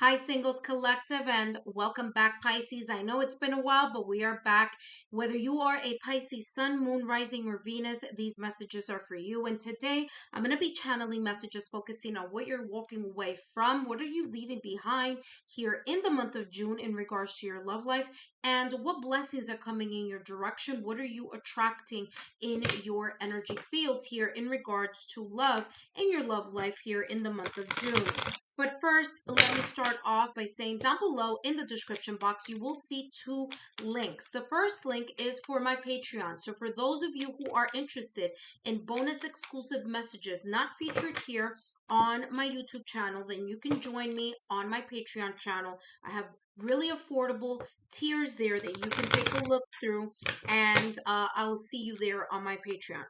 Hi, Singles Collective, and welcome back, Pisces. I know it's been a while, but we are back. Whether you are a Pisces Sun, Moon, Rising, or Venus, these messages are for you. And today, I'm going to be channeling messages focusing on what you're walking away from. What are you leaving behind here in the month of June in regards to your love life? And what blessings are coming in your direction? What are you attracting in your energy fields here in regards to love and your love life here in the month of June? But first, let me start off by saying down below in the description box, you will see two links. The first link is for my Patreon. So for those of you who are interested in bonus exclusive messages not featured here on my YouTube channel, then you can join me on my Patreon channel. I have really affordable tiers there that you can take a look through, and I will see you there on my Patreon.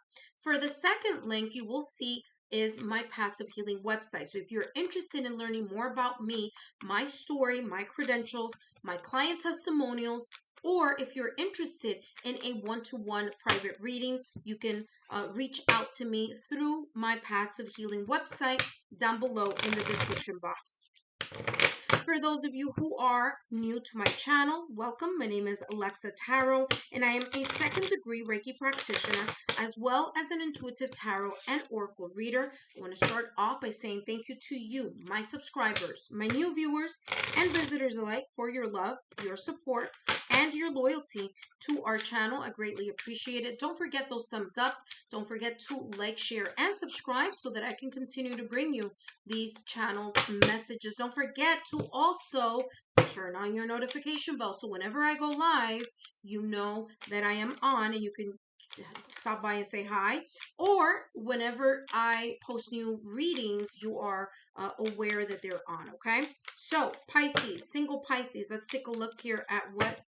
For the second link, you will see is my passive healing website. So if you're interested in learning more about me, my story, my credentials, my client testimonials, or if you're interested in a one-to-one private reading, you can reach out to me through my passive healing website down below in the description box. For those of you who are new to my channel, welcome. My name is Lexa Tarot, and I am a second degree Reiki practitioner, as well as an intuitive tarot and oracle reader. I want to start off by saying thank you to you, my subscribers, my new viewers, and visitors alike for your love, your support, and your loyalty to our channel. I greatly appreciate it. Don't forget those thumbs up. Don't forget to like, share, and subscribe so that I can continue to bring you these channeled messages. Don't forget to also turn on your notification bell so whenever I go live, you know that I am on and you can stop by and say hi. Or whenever I post new readings, you are aware that they're on, okay? So, Pisces, single Pisces, let's take a look here at what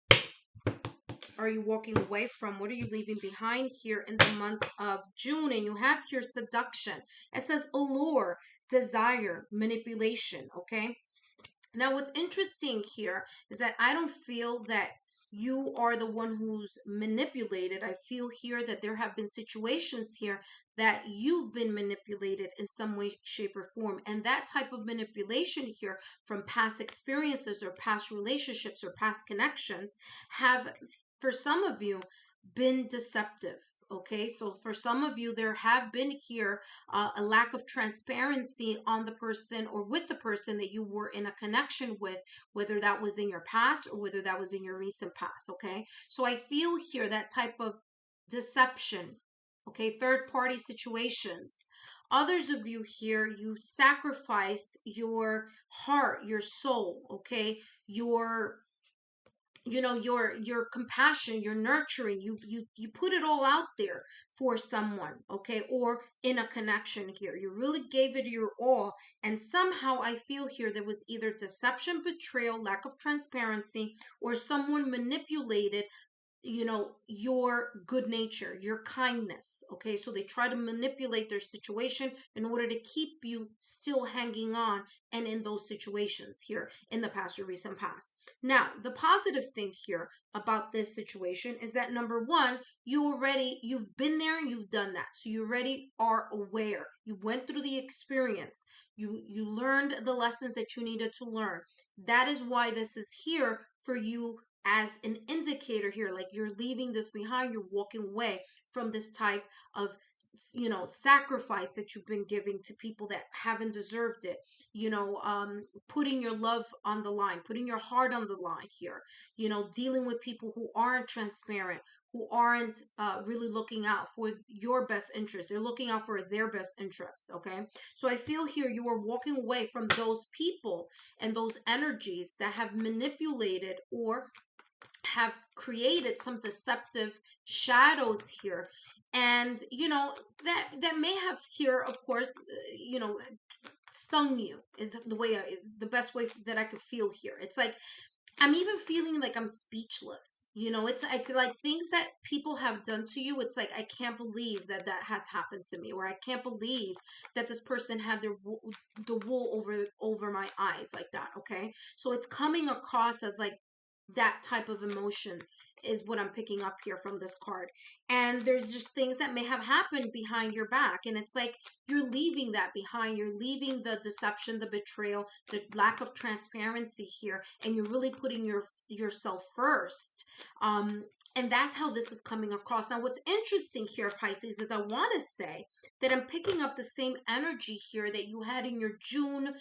are you walking away from? What are you leaving behind here in the month of June? And you have here seduction. It says allure, desire, manipulation, okay? Now, what's interesting here is that I don't feel that you are the one who's manipulated. I feel here that there have been situations here that you've been manipulated in some way, shape, or form. And that type of manipulation here from past experiences or past relationships or past connections have, for some of you, been deceptive. Okay, so for some of you, there have been here a lack of transparency on the person or with the person that you were in a connection with, whether that was in your past or whether that was in your recent past. Okay, so I feel here that type of deception. Okay, third party situations. Others of you here, you sacrificed your heart, your soul, okay, your compassion, your nurturing, you put it all out there for someone, okay, or in a connection here. You really gave it your all, and somehow I feel here there was either deception, betrayal, lack of transparency, or someone manipulated your good nature, your kindness. Okay, so they try to manipulate their situation in order to keep you still hanging on and in those situations here in the past or recent past. Now, the positive thing here about this situation is that number one, you've been there and you've done that. So you already are aware. You went through the experience. You learned the lessons that you needed to learn. That is why this is here for you as an indicator here, like you're leaving this behind, you're walking away from this type of sacrifice that you've been giving to people that haven't deserved it, putting your love on the line, putting your heart on the line here, dealing with people who aren't transparent, who aren't really looking out for your best interest. They're looking out for their best interests. Okay, so I feel here you are walking away from those people and those energies that have manipulated or have created some deceptive shadows here, and that may have here, of course, stung you is the best way that I could feel here. It's like I'm even feeling like I'm speechless. It's like things that people have done to you. It's like I can't believe that that has happened to me, or I can't believe that this person had the wool over my eyes like that. Okay, so it's coming across as like that type of emotion is what I'm picking up here from this card. And there's just things that may have happened behind your back. And it's like you're leaving that behind. You're leaving the deception, the betrayal, the lack of transparency here. And you're really putting yourself first. And that's how this is coming across. Now, what's interesting here, Pisces, is I want to say that I'm picking up the same energy here that you had in your June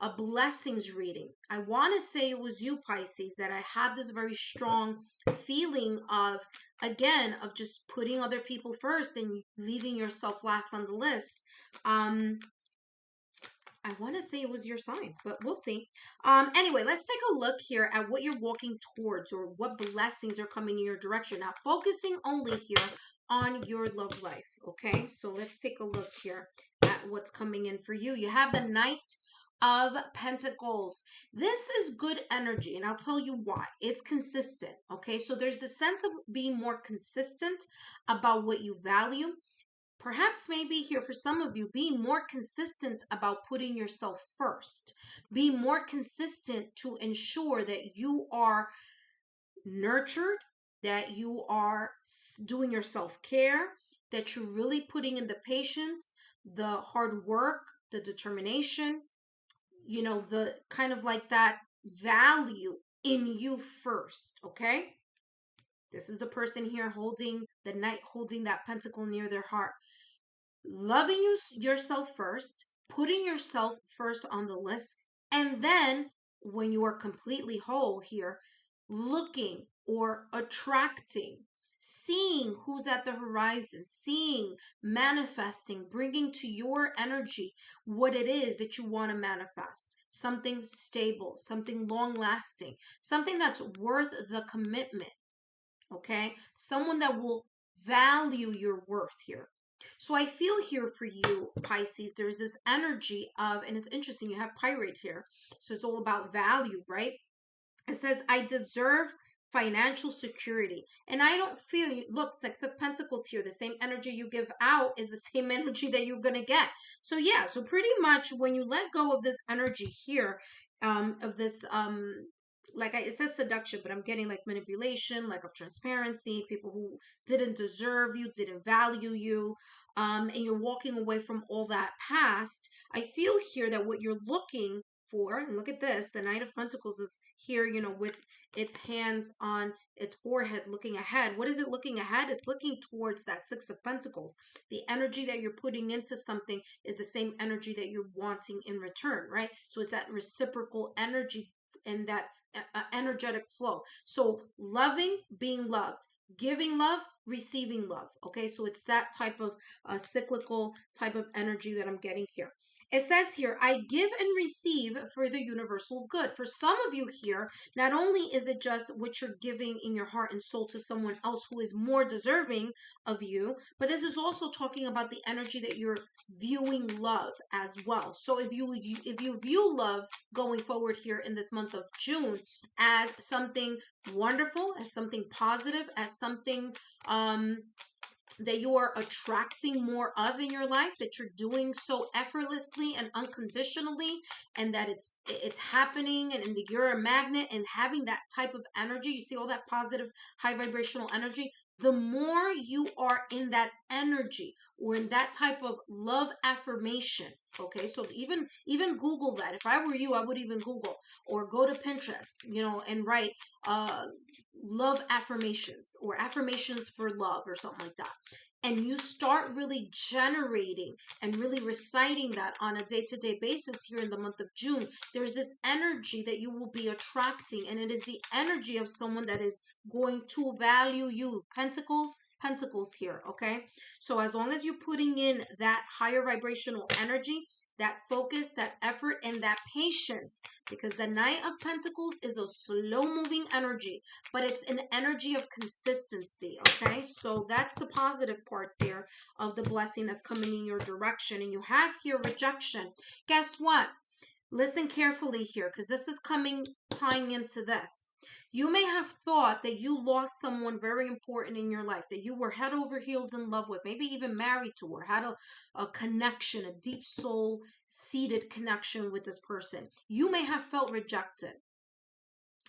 a blessings reading. I want to say it was you, Pisces, that I have this very strong feeling of, again, of just putting other people first and leaving yourself last on the list. I want to say it was your sign, but we'll see. Anyway, let's take a look here at what you're walking towards or what blessings are coming in your direction. Now, focusing only here on your love life, okay? So let's take a look here at what's coming in for you. You have the Knight of Pentacles. This is good energy, and I'll tell you why. It's consistent, okay? So there's a sense of being more consistent about what you value. Perhaps maybe here for some of you, being more consistent about putting yourself first, being more consistent to ensure that you are nurtured, that you are doing your self-care, that you're really putting in the patience, the hard work, the determination, you know, the kind of like that value in you first, okay? This is the person here holding the Knight, holding that pentacle near their heart. Loving yourself first, putting yourself first on the list, and then when you are completely whole here, looking or attracting, seeing who's at the horizon, seeing, manifesting, bringing to your energy what it is that you want to manifest. Something stable, something long lasting, something that's worth the commitment. Okay? Someone that will value your worth here. So I feel here for you, Pisces, there's this energy of, and it's interesting, you have Pirate here. So it's all about value, right? It says, I deserve financial security. And I don't feel, look, Six of Pentacles here, the same energy you give out is the same energy that you're going to get. So yeah, so pretty much when you let go of this energy here, of this, it says seduction, but I'm getting like manipulation, lack of transparency, people who didn't deserve you, didn't value you, and you're walking away from all that past. I feel here that what you're looking for, and look at this, the Knight of Pentacles is here, you know, with its hands on its forehead looking ahead. What is it looking ahead? It's looking towards that Six of Pentacles. The energy that you're putting into something is the same energy that you're wanting in return, right? So it's that reciprocal energy and that energetic flow. So loving, being loved, giving love, receiving love. Okay, so it's that type of cyclical type of energy that I'm getting here. It says here, I give and receive for the universal good. For some of you here, not only is it just what you're giving in your heart and soul to someone else who is more deserving of you, but this is also talking about the energy that you're viewing love as well. So if you view love going forward here in this month of June as something wonderful, as something positive, as something that you are attracting more of in your life, that you're doing so effortlessly and unconditionally, and that it's happening, and you're a magnet and having that type of energy, you see all that positive high vibrational energy, the more you are in that energy or in that type of love affirmation. Okay, so even Google that. If I were you, I would even Google or go to Pinterest, you know, and write love affirmations or affirmations for love or something like that. And you start really generating and really reciting that on a day-to-day basis here in the month of June. There's this energy that you will be attracting, and it is the energy of someone that is going to value you. Pentacles here, okay? So as long as you're putting in that higher vibrational energy, that focus, that effort, and that patience, because the Knight of Pentacles is a slow-moving energy, but it's an energy of consistency, okay? So that's the positive part there of the blessing that's coming in your direction. And you have here rejection. Guess what? Listen carefully here, because this is tying into this. You may have thought that you lost someone very important in your life, that you were head over heels in love with, maybe even married to, or had a connection, a deep soul seated connection with this person. You may have felt rejected.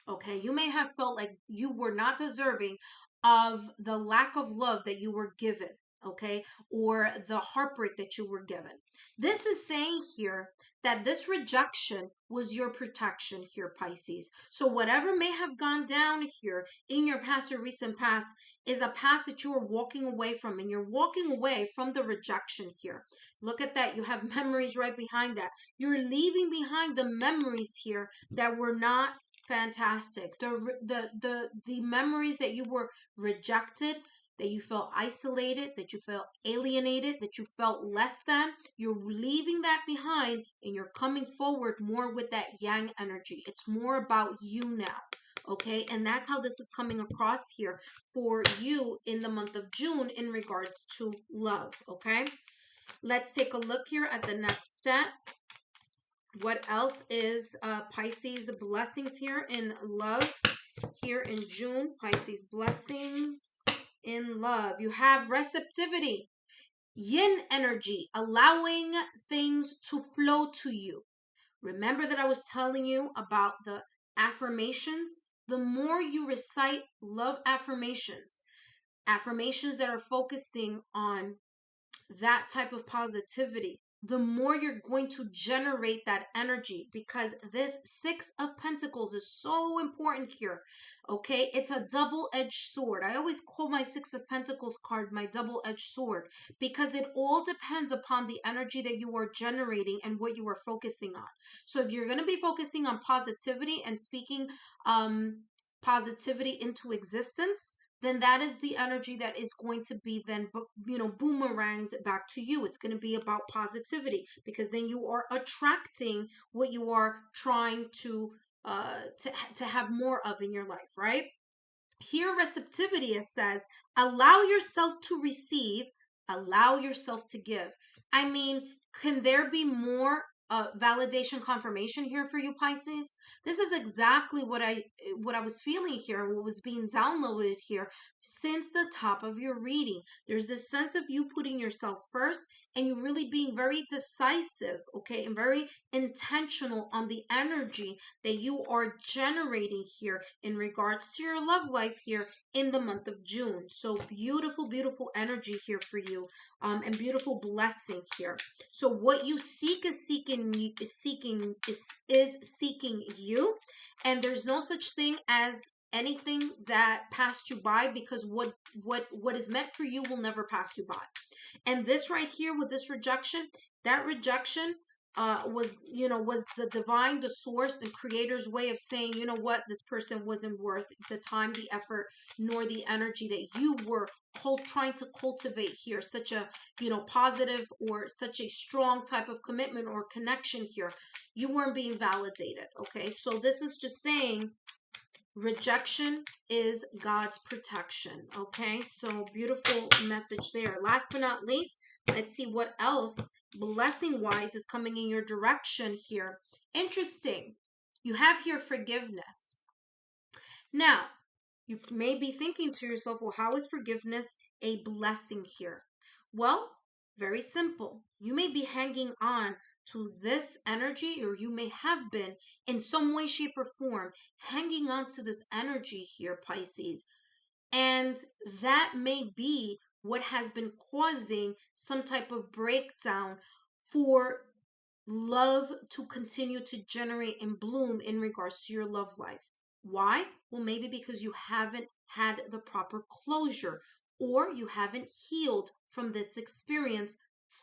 Okay, you may have felt like you were not deserving of the lack of love that you were given, okay, or the heartbreak that you were given. This is saying here that this rejection was your protection here, Pisces. So, whatever may have gone down here in your past or recent past is a past that you are walking away from, and you're walking away from the rejection here. Look at that. You have memories right behind that. You're leaving behind the memories here that were not fantastic. The memories that you were rejected, that you felt isolated, that you felt alienated, that you felt less than, you're leaving that behind and you're coming forward more with that yang energy. It's more about you now. Okay, and that's how this is coming across here for you in the month of June in regards to love. Okay, let's take a look here at the next step. What else is Pisces blessings here in love? Here in June, Pisces blessings in love. You have receptivity, yin energy, allowing things to flow to you. Remember that I was telling you about the affirmations? The more you recite love affirmations, affirmations that are focusing on that type of positivity, the more you're going to generate that energy, because this Six of Pentacles is so important here. Okay, it's a double-edged sword. I always call my Six of Pentacles card my double-edged sword, because it all depends upon the energy that you are generating and what you are focusing on. So if you're going to be focusing on positivity and speaking positivity into existence, then that is the energy that is going to be then, boomeranged back to you. It's going to be about positivity, because then you are attracting what you are trying to have more of in your life, right? Here, receptivity, it says, allow yourself to receive, allow yourself to give. I mean, can there be more validation confirmation here for you, Pisces? This is exactly what I was feeling here, what was being downloaded here since the top of your reading. There's this sense of you putting yourself first, and you really being very decisive, okay, and very intentional on the energy that you are generating here in regards to your love life here in the month of June. So beautiful, beautiful energy here for you, and beautiful blessing here. So what you seek is seeking you, and there's no such thing as anything that passed you by, because what is meant for you will never pass you by. And this right here with this rejection, that rejection was the divine, the source and creator's way of saying, you know what, this person wasn't worth the time, the effort, nor the energy that you were trying to cultivate here. Such a, positive or such a strong type of commitment or connection here. You weren't being validated. Okay, so this is just saying rejection is God's protection. Okay, so beautiful message there. Last but not least, let's see what else blessing wise is coming in your direction here. Interesting. You have here forgiveness. Now, you may be thinking to yourself, well, how is forgiveness a blessing here? Well, very simple. You may be hanging on to this energy, or you may have been in some way, shape, or form hanging on to this energy here, Pisces. And that may be what has been causing some type of breakdown for love to continue to generate and bloom in regards to your love life. Why? Well, maybe because you haven't had the proper closure, or you haven't healed from this experience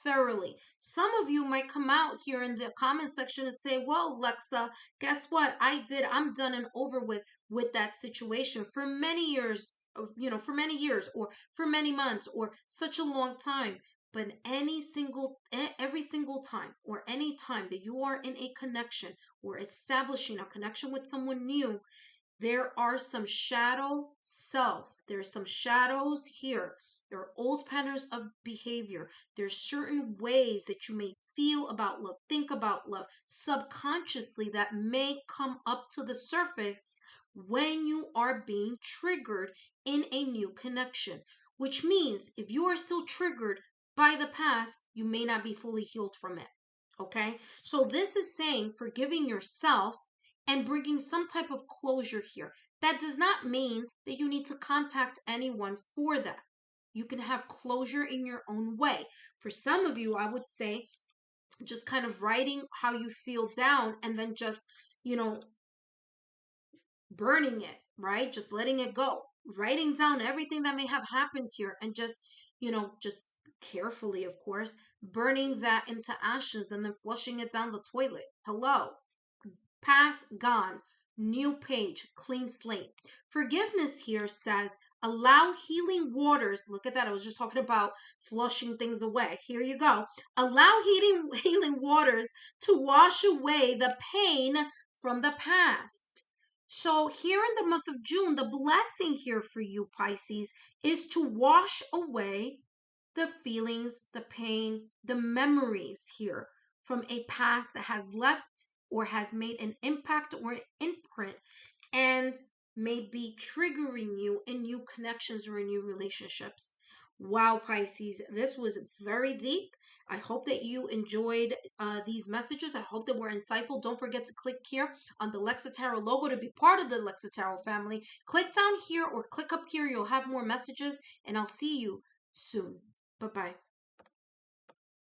thoroughly. Some of you might come out here in the comment section and say, well, Lexa, guess what? I'm done and over with that situation for many years, for many years, or for many months, or such a long time. But every single time, or any time that you are in a connection or establishing a connection with someone new, there are some shadow self. There's some shadows here. There are old patterns of behavior. There's certain ways that you may feel about love, think about love subconsciously, that may come up to the surface when you are being triggered in a new connection. Which means if you are still triggered by the past, you may not be fully healed from it. Okay? So this is saying forgiving yourself and bringing some type of closure here. That does not mean that you need to contact anyone for that. You can have closure in your own way. For some of you, I would say just kind of writing how you feel down and then just, you know, burning it, right? Just letting it go, writing down everything that may have happened here and just, just carefully, of course, burning that into ashes and then flushing it down the toilet. Hello. Past, gone. New page, clean slate. Forgiveness here says allow healing waters. Look at that. I was just talking about flushing things away. Here you go. Allow healing waters to wash away the pain from the past. So, here in the month of June, the blessing here for you, Pisces, is to wash away the feelings, the pain, the memories here from a past that has left or has made an impact or an imprint and may be triggering you in new connections or in new relationships. Wow, Pisces, this was very deep. I hope that you enjoyed these messages. I hope that were insightful. Don't forget to click here on the Lexa Tarot logo to be part of the Lexa Tarot family. Click down here or click up here. You'll have more messages, and I'll see you soon. Bye-bye.